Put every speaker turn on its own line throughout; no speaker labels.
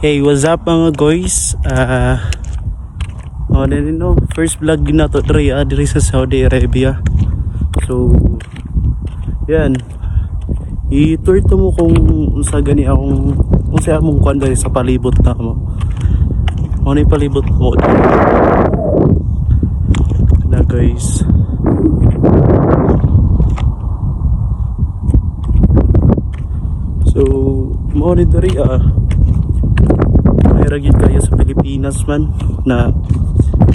Hey, what's up mga guys? First vlog din na to diri sa Saudi Arabia. So, yan. I-tour to mo kung sa gani akong kung sa among kuan diri sa palibot na mo. Ano yung palibot mo? Na guys. So, mo ni diri ragid kayo sa Pilipinas man na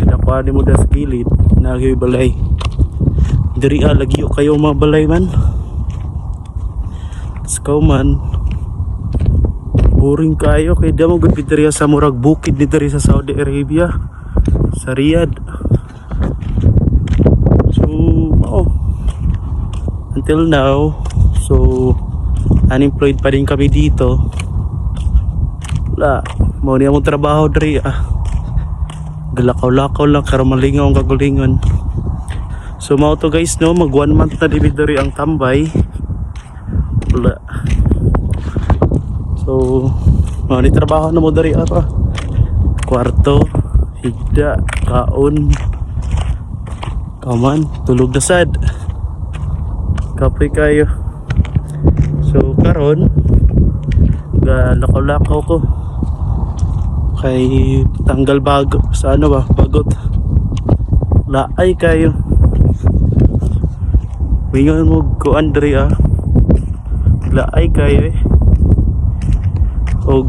kinakuha mo das gilid na kayo balay diri lagyo kayo mga balay man skaw man boring kayo kay damo gud diri sa murag bukid ni diri sa Saudi Arabia sa Riyadh. So until now so unemployed pa din kami dito. Wala mo niya mong trabaho diri galakaw-lakaw lang karon malingaw ang kagulingon. So mao to guys no, mag 1 month na diri ang tambay. Wala. So mao ni trabaho na mo diri kwarto, higda, kaon, kaman, tulog na sad. Kapoy kayo. So karon lakaw-lakaw ko kay tanggal bago sa bagot laay kayo wingon mo ko Andre laay kayo og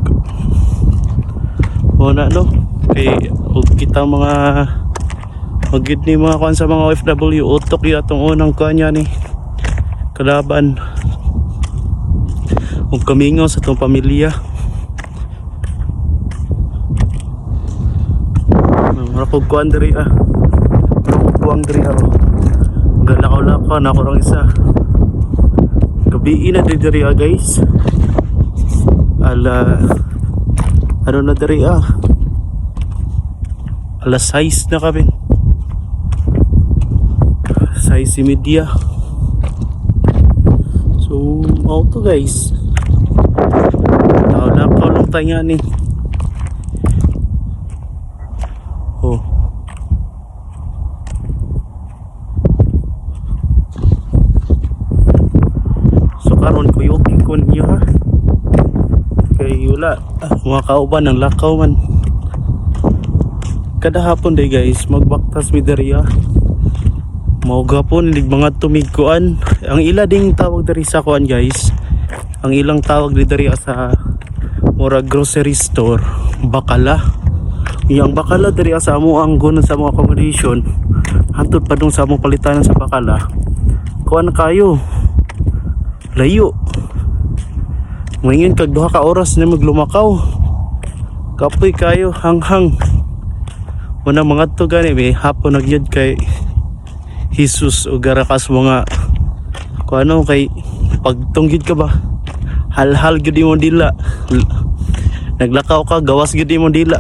muna no kay og kita mga magid ni mga kuan sa mga OFW utok yung atong unang kanya ni kalaban og kamingaw sa itong pamilya. Marakog ko ang diri marakog ko ang diri galakaw-lakaw na ako lang isa gabi na diri guys ano na diri alas 6 na kami 6:30. So auto guys lakaw lang tayo nga ni so karon ko yuking ko ninyo kay wala mga kauban ng lakaw man kada hapon day guys magbaktas mi diri mauga po nilig mga tumigkuan ang ila ding tawag diri sa kuan guys ang ilang tawag diri sa mura grocery store bakala. Yang bakala diri sa amo ang gunan sa among accommodation hantod pa dong sa among palitanan sa bakala kuan kayo layo ngayon kag 2 ka oras na maglumakaw kapoy kayo hanghang una mga to gani may hapon nagyud kay Jesus o garakas mga kuano kay pagtunggid ka ba hal-hal gud mo dila naglakaw ka gawas gud mo dila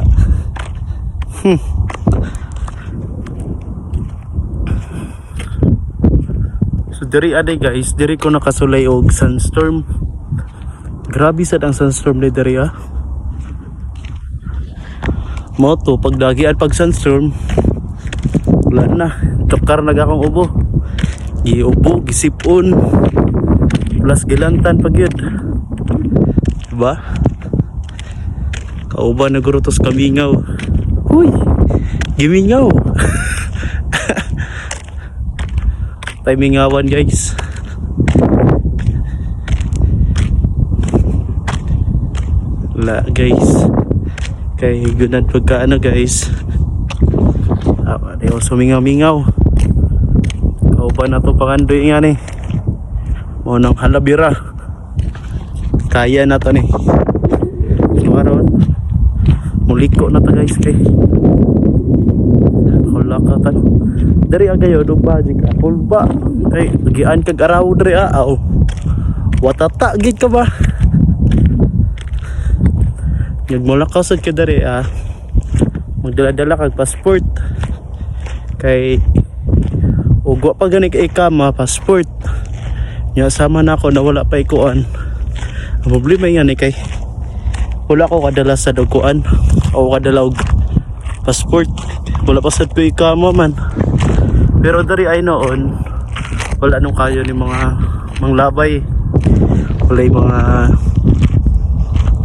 So diri guys diri ko nakasulay og sandstorm grabe sad ang sandstorm diri moto pagdagian pag sandstorm wala na tukar na akong ubo giubo gisipon plus gilantan pag yun diba kauban na gurutos kamingaw huy gimingaw timingawan guys wala guys kay gunan pagkaano guys ayaw sumingaw-mingaw kauban na to pangandoy nga ni mo nang halabira kaya na to ni so karon muliko na to guys kay wala ka tayo dari agayo dog bajik pulba kay gian kag araw dari watata gid ka ba nagmulakaw sad ka dari magdala-dala kag passport kay ugwa pa gani kay ikama passport nya sama na ako na wala pa ikuan ang problema yan kay wala ko kadala sa dukuan o kadala og passport. Wala pa sad ko ikamo man. Pero dari ay noon wala nung kayo ni mga manglabay. Wala yung mga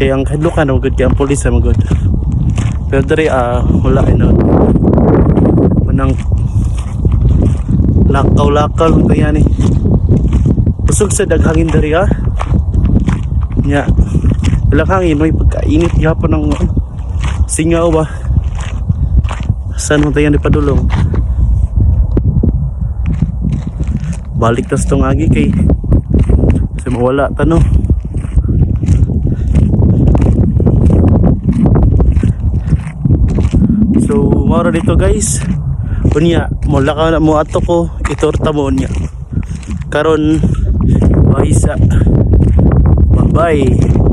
ang kadlukan o good kaya ang polis na magod. Pero dari wala ay noon. Manang lakaw-lakaw lang ito yan eh. Pusog sa daghangin dari nya ilang hangin may pagkainit yapon ng singaw ba. Saan mo tayo ipadulong? Balik tas tong agi kay kasi mawala tano. So mara dito guys. Unya mula ka na mo ato ko itorta mo niya. Karon bye sa bye.